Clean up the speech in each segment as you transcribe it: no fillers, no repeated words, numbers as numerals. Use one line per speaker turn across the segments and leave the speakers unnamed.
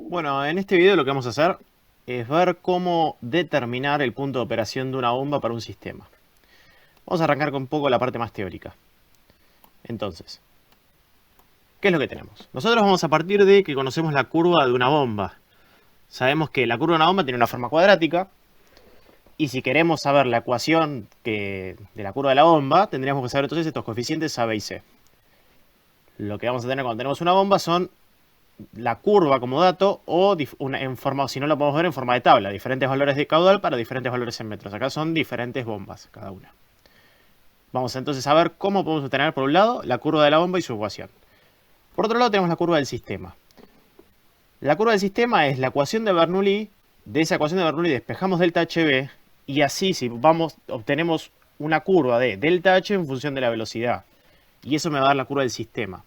Bueno, en este video lo que vamos a hacer es ver cómo determinar el punto de operación de una bomba para un sistema. Vamos a arrancar con un poco la parte más teórica. Entonces, ¿qué es lo que tenemos? Nosotros vamos a partir de que conocemos la curva de una bomba. Sabemos que la curva de una bomba tiene una forma cuadrática. Y si queremos saber la ecuación de la curva de la bomba, tendríamos que saber entonces estos coeficientes A, B y C. Lo que vamos a tener cuando tenemos una bomba son la curva como dato o si no lo podemos ver en forma de tabla, diferentes valores de caudal para diferentes valores en metros. Acá son diferentes bombas cada una. Vamos entonces a ver cómo podemos obtener por un lado la curva de la bomba y su ecuación. Por otro lado tenemos la curva del sistema. La curva del sistema es la ecuación de Bernoulli. De esa ecuación de Bernoulli despejamos delta HB y así si obtenemos una curva de delta H en función de la velocidad. Y eso me va a dar la curva del sistema.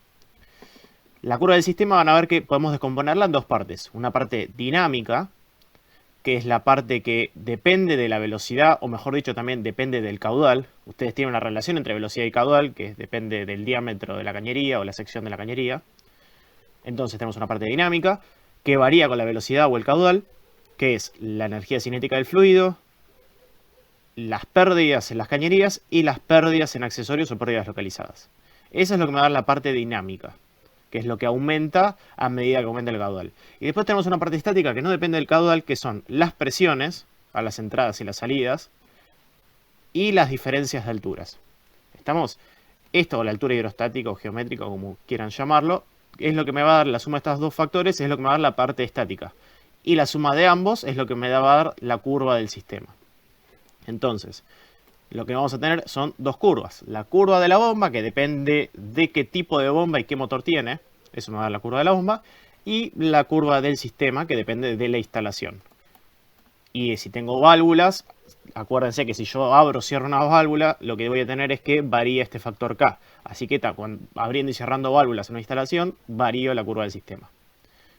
La curva del sistema van a ver que podemos descomponerla en dos partes. Una parte dinámica, que es la parte que depende de la velocidad, o mejor dicho también depende del caudal. Ustedes tienen una relación entre velocidad y caudal, que depende del diámetro de la cañería o la sección de la cañería. Entonces tenemos una parte dinámica, que varía con la velocidad o el caudal, que es la energía cinética del fluido, las pérdidas en las cañerías y las pérdidas en accesorios o pérdidas localizadas. Eso es lo que me va a dar la parte dinámica, que es lo que aumenta a medida que aumenta el caudal. Y después tenemos una parte estática que no depende del caudal, que son las presiones a las entradas y las salidas y las diferencias de alturas. ¿Estamos? Esto, o la altura hidrostática o geométrica, como quieran llamarlo, es lo que me va a dar la suma de estos dos factores, es lo que me va a dar la parte estática. Y la suma de ambos es lo que me va a dar la curva del sistema. Entonces, lo que vamos a tener son dos curvas. La curva de la bomba, que depende de qué tipo de bomba y qué motor tiene. Eso me va a dar la curva de la bomba. Y la curva del sistema, que depende de la instalación. Y si tengo válvulas, acuérdense que si yo abro o cierro una válvula, lo que voy a tener es que varía este factor K. Así que cuando abriendo y cerrando válvulas en una instalación, varío la curva del sistema.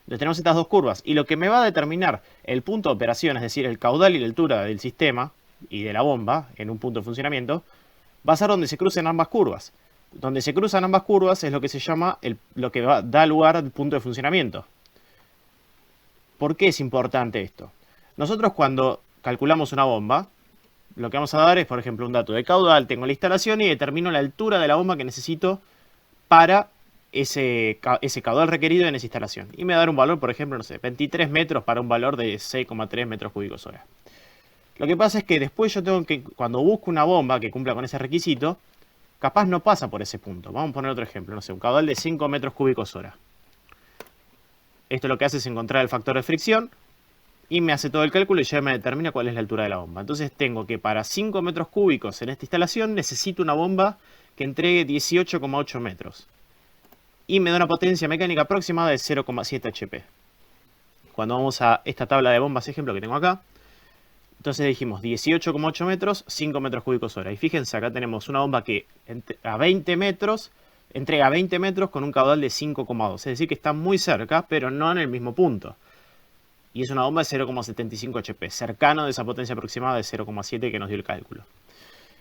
Entonces tenemos estas dos curvas. Y lo que me va a determinar el punto de operación, es decir, el caudal y la altura del sistema y de la bomba en un punto de funcionamiento, va a ser donde se crucen ambas curvas. Donde se cruzan ambas curvas es lo que se llama lo que da lugar al punto de funcionamiento. ¿Por qué es importante esto? Nosotros cuando calculamos una bomba, lo que vamos a dar es, por ejemplo, un dato de caudal, tengo la instalación y determino la altura de la bomba que necesito para ese caudal requerido en esa instalación. Y me va a dar un valor, por ejemplo, no sé, 23 metros para un valor de 6,3 metros cúbicos hora. Lo que pasa es que después yo tengo que, cuando busco una bomba que cumpla con ese requisito, capaz no pasa por ese punto. Vamos a poner otro ejemplo, no sé, un caudal de 5 metros cúbicos hora. Esto lo que hace es encontrar el factor de fricción y me hace todo el cálculo y ya me determina cuál es la altura de la bomba. Entonces tengo que para 5 metros cúbicos en esta instalación necesito una bomba que entregue 18,8 metros. Y me da una potencia mecánica aproximada de 0,7 HP. Cuando vamos a esta tabla de bombas, ejemplo que tengo acá, entonces dijimos 18,8 metros, 5 metros cúbicos hora. Y fíjense, acá tenemos una bomba que a 20 metros entrega 20 metros con un caudal de 5,2. Es decir, que está muy cerca, pero no en el mismo punto. Y es una bomba de 0,75 HP, cercano de esa potencia aproximada de 0,7 que nos dio el cálculo.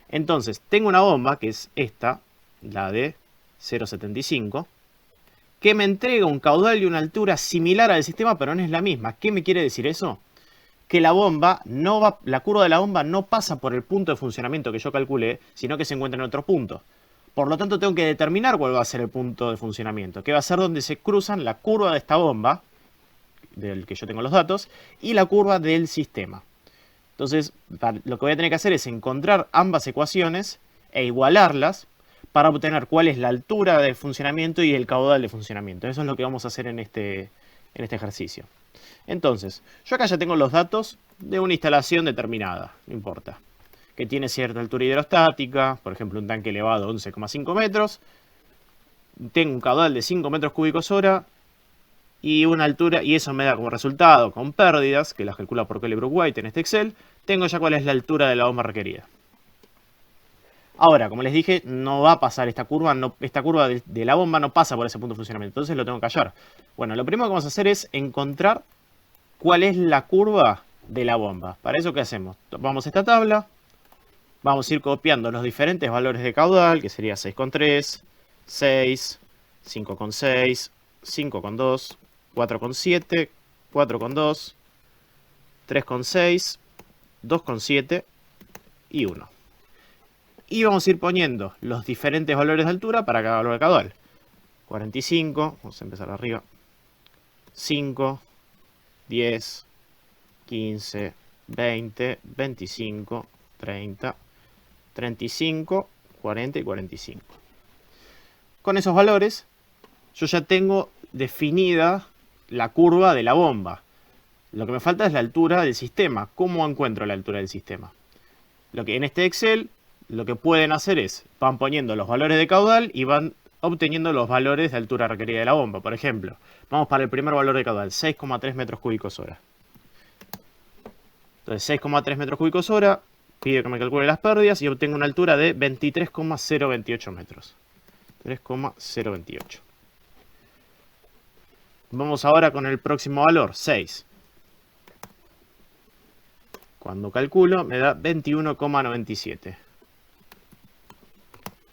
Entonces, tengo una bomba, que es esta, la de 0,75, que me entrega un caudal y una altura similar al sistema, pero no es la misma. ¿Qué me quiere decir eso? Que la bomba la curva de la bomba no pasa por el punto de funcionamiento que yo calculé, sino que se encuentra en otro punto. Por lo tanto, tengo que determinar cuál va a ser el punto de funcionamiento, que va a ser donde se cruzan la curva de esta bomba, del que yo tengo los datos, y la curva del sistema. Entonces, lo que voy a tener que hacer es encontrar ambas ecuaciones e igualarlas para obtener cuál es la altura de funcionamiento y el caudal de funcionamiento. Eso es lo que vamos a hacer en este ejercicio. Entonces, yo acá ya tengo los datos de una instalación determinada, no importa, que tiene cierta altura hidrostática, por ejemplo un tanque elevado 11,5 metros, tengo un caudal de 5 metros cúbicos hora y una altura, y eso me da como resultado, con pérdidas, que las calcula por Kelly-Brook-White en este Excel, tengo ya cuál es la altura de la bomba requerida. Ahora, como les dije, no va a pasar esta curva, esta curva de la bomba no pasa por ese punto de funcionamiento, entonces lo tengo que hallar. Bueno, lo primero que vamos a hacer es encontrar cuál es la curva de la bomba. Para eso, ¿qué hacemos? Vamos a esta tabla, vamos a ir copiando los diferentes valores de caudal, que sería 6,3, 6, 5,6, 5,2, 4,7, 4,2, 3,6, 2,7 y 1. Y vamos a ir poniendo los diferentes valores de altura para cada valor de caudal. 45, vamos a empezar arriba. 5, 10, 15, 20, 25, 30, 35, 40 y 45. Con esos valores yo ya tengo definida la curva de la bomba. Lo que me falta es la altura del sistema. ¿Cómo encuentro la altura del sistema? Lo que en este Excel lo que pueden hacer es, van poniendo los valores de caudal y van obteniendo los valores de altura requerida de la bomba. Por ejemplo, vamos para el primer valor de caudal, 6,3 metros cúbicos hora. Entonces 6,3 metros cúbicos hora, pido que me calcule las pérdidas y obtengo una altura de 23,028 metros. 3,028. Vamos ahora con el próximo valor, 6. Cuando calculo me da 21,97.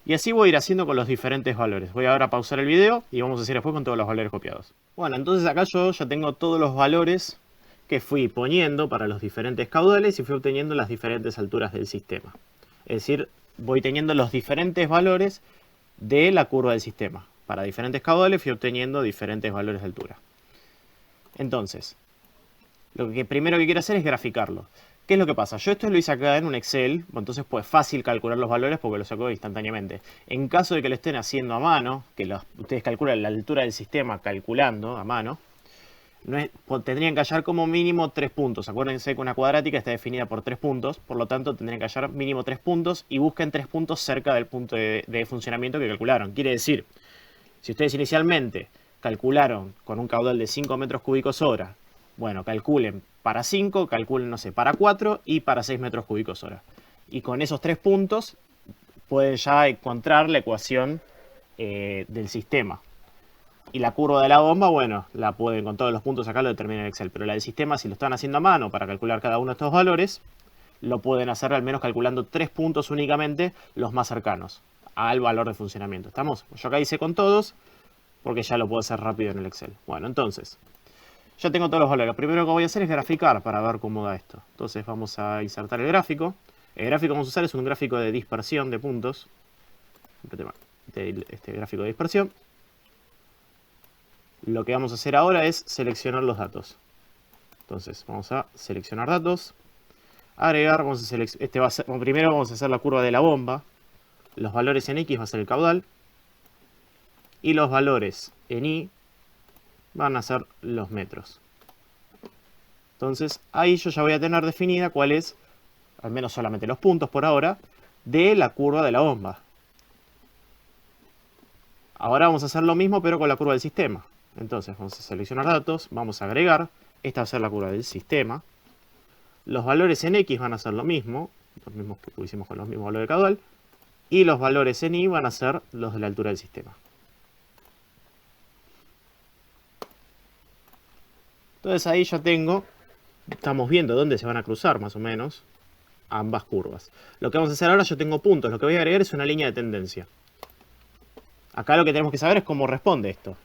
Y así voy a ir haciendo con los diferentes valores. Voy ahora a pausar el video y vamos a hacer después con todos los valores copiados. Bueno, entonces acá yo ya tengo todos los valores que fui poniendo para los diferentes caudales y fui obteniendo las diferentes alturas del sistema. Es decir, voy teniendo los diferentes valores de la curva del sistema. Para diferentes caudales fui obteniendo diferentes valores de altura. Entonces, lo que primero que quiero hacer es graficarlo. ¿Qué es lo que pasa? Yo esto lo hice acá en un Excel, entonces pues fácil calcular los valores porque lo saco instantáneamente. En caso de que lo estén haciendo a mano, que ustedes calculan la altura del sistema calculando a mano, tendrían que hallar como mínimo 3 puntos. Acuérdense que una cuadrática está definida por 3 puntos, por lo tanto tendrían que hallar mínimo 3 puntos y busquen 3 puntos cerca del punto de funcionamiento que calcularon. Quiere decir, si ustedes inicialmente calcularon con un caudal de 5 metros cúbicos hora, bueno, calculen para 5, calculen, no sé, para 4 y para 6 metros cúbicos hora. Y con esos 3 puntos pueden ya encontrar la ecuación del sistema. Y la curva de la bomba, bueno, la pueden con todos los puntos acá lo determina en Excel. Pero la del sistema, si lo están haciendo a mano para calcular cada uno de estos valores, lo pueden hacer al menos calculando 3 puntos únicamente, los más cercanos al valor de funcionamiento. ¿Estamos? Yo acá hice con todos porque ya lo puedo hacer rápido en el Excel. Bueno, entonces, ya tengo todos los valores. Lo primero que voy a hacer es graficar para ver cómo da esto. Entonces vamos a insertar el gráfico. El gráfico que vamos a usar es un gráfico de dispersión de puntos. Este gráfico de dispersión. Lo que vamos a hacer ahora es seleccionar los datos. Entonces vamos a seleccionar datos. Agregar, primero vamos a hacer la curva de la bomba. Los valores en X va a ser el caudal. Y los valores en Y van a ser los metros. Entonces ahí yo ya voy a tener definida cuál es, al menos solamente los puntos por ahora, de la curva de la bomba. Ahora vamos a hacer lo mismo pero con la curva del sistema. Entonces vamos a seleccionar datos, vamos a agregar, esta va a ser la curva del sistema. Los valores en X van a ser lo mismo, los mismos que pusimos con los mismos valores de caudal. Y los valores en Y van a ser los de la altura del sistema. Entonces ahí ya estamos viendo dónde se van a cruzar más o menos ambas curvas. Lo que vamos a hacer ahora, yo tengo puntos, lo que voy a agregar es una línea de tendencia. Acá lo que tenemos que saber es cómo responde esto.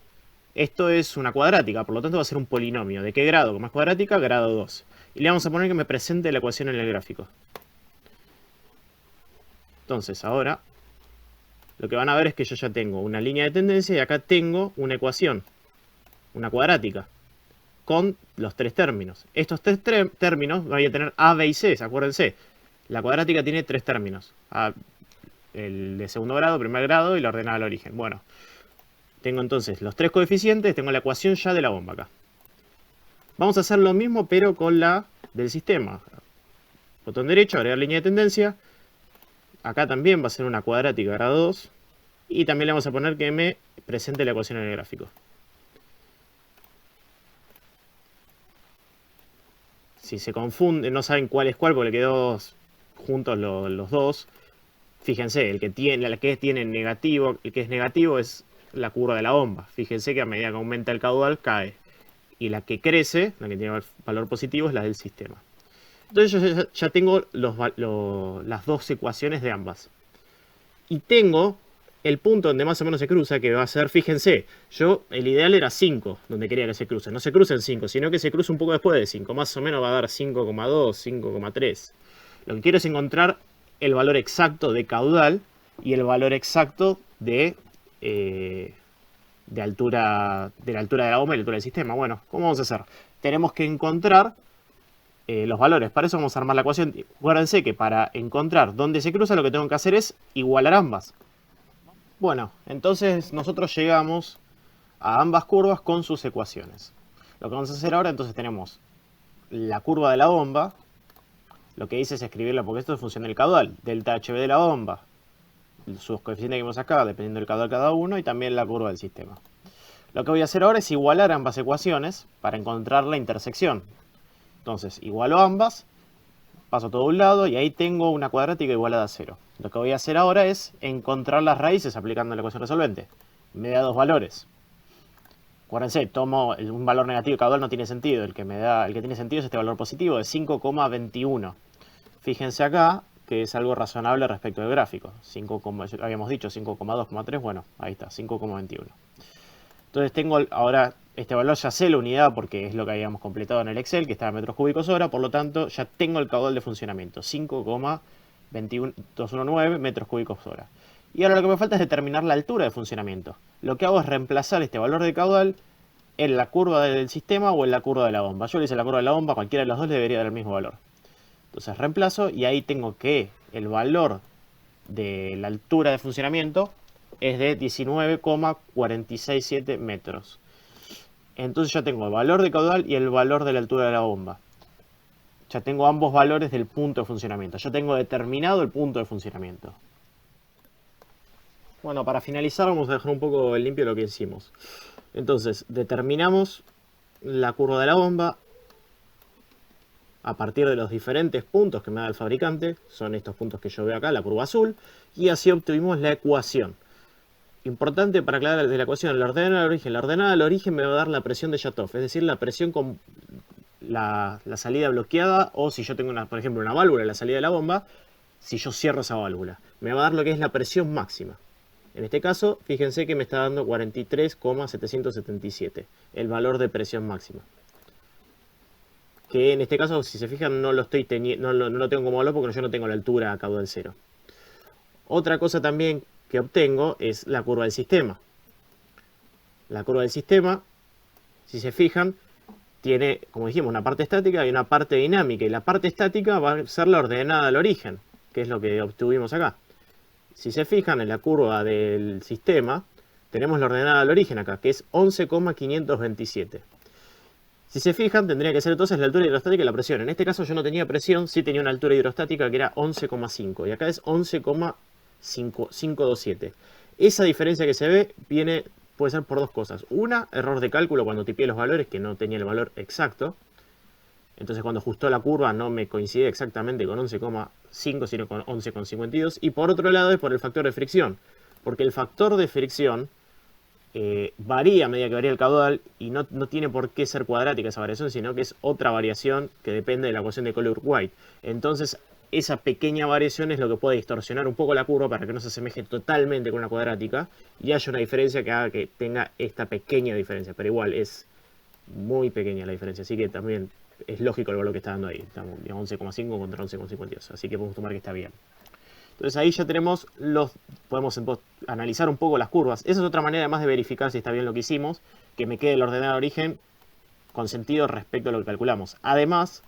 Esto es una cuadrática, por lo tanto va a ser un polinomio. ¿De qué grado? Como es cuadrática, grado 2. Y le vamos a poner que me presente la ecuación en el gráfico. Entonces ahora lo que van a ver es que yo ya tengo una línea de tendencia y acá tengo una ecuación, una cuadrática, con los 3 términos. Estos 3 términos van a tener A, B y C, acuérdense. La cuadrática tiene 3 términos. El de segundo grado, primer grado y la ordenada al origen. Bueno, tengo entonces los 3 coeficientes, tengo la ecuación ya de la bomba acá. Vamos a hacer lo mismo pero con la del sistema. Botón derecho, agregar línea de tendencia. Acá también va a ser una cuadrática grado 2. Y también le vamos a poner que me presente la ecuación en el gráfico. Si se confunde, no saben cuál es cuál porque le quedó juntos los dos. Fíjense, el que tiene negativo, el que es negativo es la curva de la bomba. Fíjense que a medida que aumenta el caudal cae. Y la que crece, la que tiene valor positivo, es la del sistema. Entonces yo ya tengo las dos ecuaciones de ambas. Y tengo el punto donde más o menos se cruza, que va a ser, fíjense, el ideal era 5, donde quería que se cruce. No se cruce en 5, sino que se cruce un poco después de 5. Más o menos va a dar 5,2, 5,3. Lo que quiero es encontrar el valor exacto de caudal y el valor exacto de la altura de la bomba y la altura del sistema. Bueno, ¿cómo vamos a hacer? Tenemos que encontrar los valores. Para eso vamos a armar la ecuación. Acuérdense que para encontrar dónde se cruza, lo que tengo que hacer es igualar ambas. Bueno, entonces nosotros llegamos a ambas curvas con sus ecuaciones. Lo que vamos a hacer ahora, entonces tenemos la curva de la bomba. Lo que hice es escribirla porque esto es función del caudal. Delta HB de la bomba, sus coeficientes que vimos acá, dependiendo del caudal cada uno, y también la curva del sistema. Lo que voy a hacer ahora es igualar ambas ecuaciones para encontrar la intersección. Entonces, igualo ambas, paso todo a un lado y ahí tengo una cuadrática igualada a 0. Lo que voy a hacer ahora es encontrar las raíces aplicando la ecuación resolvente. Me da dos valores. Acuérdense, tomo un valor negativo caudal, no tiene sentido. El que tiene sentido es este valor positivo de 5,21. Fíjense acá que es algo razonable respecto del gráfico. Habíamos dicho 5,2,3, bueno, ahí está, 5,21. Entonces tengo ahora este valor, ya sé la unidad porque es lo que habíamos completado en el Excel, que estaba en metros cúbicos hora, por lo tanto ya tengo el caudal de funcionamiento, 5,219 metros cúbicos hora. Y ahora lo que me falta es determinar la altura de funcionamiento. Lo que hago es reemplazar este valor de caudal en la curva del sistema o en la curva de la bomba. Yo le hice la curva de la bomba, cualquiera de los dos le debería dar el mismo valor. Entonces reemplazo y ahí tengo que el valor de la altura de funcionamiento es de 19,467 metros. Entonces ya tengo el valor de caudal y el valor de la altura de la bomba. Ya tengo ambos valores del punto de funcionamiento. Ya tengo determinado el punto de funcionamiento. Bueno, para finalizar vamos a dejar un poco limpio lo que hicimos. Entonces, determinamos la curva de la bomba a partir de los diferentes puntos que me da el fabricante. Son estos puntos que yo veo acá, la curva azul. Y así obtuvimos la ecuación. Importante para aclarar de la ecuación, la ordenada del origen. La ordenada del origen me va a dar la presión de Shatov, es decir, la presión con la salida bloqueada, o si yo tengo, por ejemplo, una válvula en la salida de la bomba, si yo cierro esa válvula, me va a dar lo que es la presión máxima. En este caso, fíjense que me está dando 43,777, el valor de presión máxima. Que en este caso, si se fijan, no lo tengo como valor porque yo no tengo la altura a caudal cero. Otra cosa también que obtengo es la curva del sistema. La curva del sistema, si se fijan, tiene, como dijimos, una parte estática y una parte dinámica. Y la parte estática va a ser la ordenada al origen, que es lo que obtuvimos acá. Si se fijan en la curva del sistema, tenemos la ordenada al origen acá, que es 11,527. Si se fijan, tendría que ser entonces la altura hidrostática y la presión. En este caso yo no tenía presión, sí tenía una altura hidrostática que era 11,5. Y acá es 11,527. Esa diferencia que se ve puede ser por dos cosas. Una, error de cálculo cuando tipié los valores, que no tenía el valor exacto. Entonces cuando ajustó la curva no me coincide exactamente con 11,5, sino con 11,52. Y por otro lado es por el factor de fricción. Porque el factor de fricción varía a medida que varía el caudal y no tiene por qué ser cuadrática esa variación, sino que es otra variación que depende de la ecuación de Collier-White. Entonces esa pequeña variación es lo que puede distorsionar un poco la curva para que no se asemeje totalmente con una cuadrática y haya una diferencia que haga que tenga esta pequeña diferencia, pero igual es muy pequeña la diferencia, así que también es lógico el valor que está dando ahí. Estamos 11,5 contra 11,52, así que podemos tomar que está bien. Entonces ahí ya tenemos podemos analizar un poco las curvas. Esa es otra manera además de verificar si está bien lo que hicimos, que me quede el ordenado de origen con sentido respecto a lo que calculamos. Además,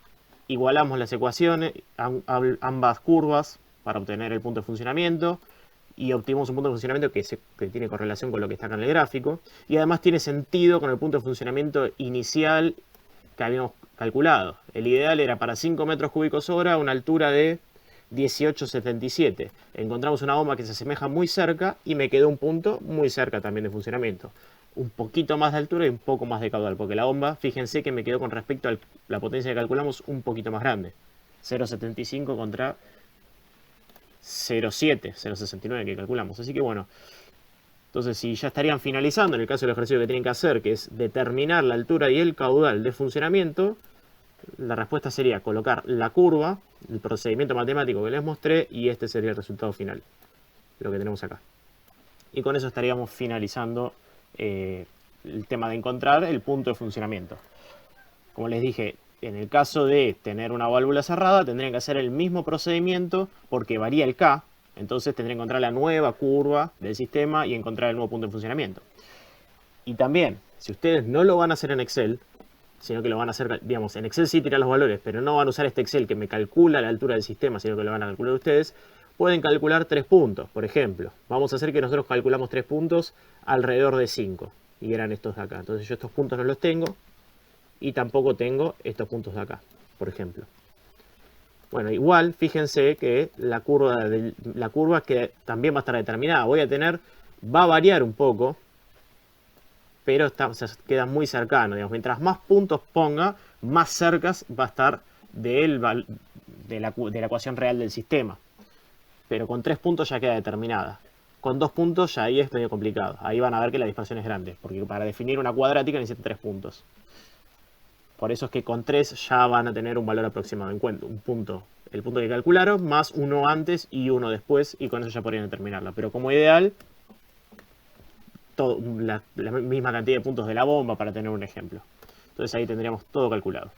igualamos las ecuaciones, ambas curvas, para obtener el punto de funcionamiento. Y obtuvimos un punto de funcionamiento que tiene correlación con lo que está acá en el gráfico. Y además tiene sentido con el punto de funcionamiento inicial que habíamos calculado. El ideal era para 5 metros cúbicos hora, una altura de 18,77. Encontramos una bomba que se asemeja muy cerca y me quedó un punto muy cerca también de funcionamiento. Un poquito más de altura y un poco más de caudal, porque la bomba, fíjense que me quedó con respecto a la potencia que calculamos un poquito más grande. 0,75 contra 0,7, 0,69 que calculamos. Así que bueno, entonces si ya estarían finalizando en el caso del ejercicio que tienen que hacer, que es determinar la altura y el caudal de funcionamiento, la respuesta sería colocar la curva, el procedimiento matemático que les mostré, y este sería el resultado final, lo que tenemos acá. Y con eso estaríamos finalizando el tema de encontrar el punto de funcionamiento. Como les dije, en el caso de tener una válvula cerrada, tendrían que hacer el mismo procedimiento porque varía el K. Entonces tendrían que encontrar la nueva curva del sistema y encontrar el nuevo punto de funcionamiento. Y también, si ustedes no lo van a hacer en Excel, sino que lo van a hacer, digamos, en Excel sí tiran los valores, pero no van a usar este Excel que me calcula la altura del sistema, sino que lo van a calcular ustedes, pueden calcular 3 puntos. Por ejemplo, vamos a hacer que nosotros calculamos 3 puntos alrededor de 5. Y eran estos de acá. Entonces yo estos puntos no los tengo. Y tampoco tengo estos puntos de acá, por ejemplo. Bueno, igual, fíjense que la curva que también va a estar determinada. Va a variar un poco, pero queda muy cercano. Digamos. Mientras más puntos ponga, más cerca va a estar de la ecuación real del sistema. Pero con 3 puntos ya queda determinada. Con 2 puntos ya ahí es medio complicado. Ahí van a ver que la dispersión es grande, porque para definir una cuadrática necesitan 3 puntos. Por eso es que con 3 ya van a tener un valor aproximado en cuenta, el punto que calcularon, más uno antes y uno después, y con eso ya podrían determinarla. Pero como ideal, la misma cantidad de puntos de la bomba para tener un ejemplo. Entonces ahí tendríamos todo calculado.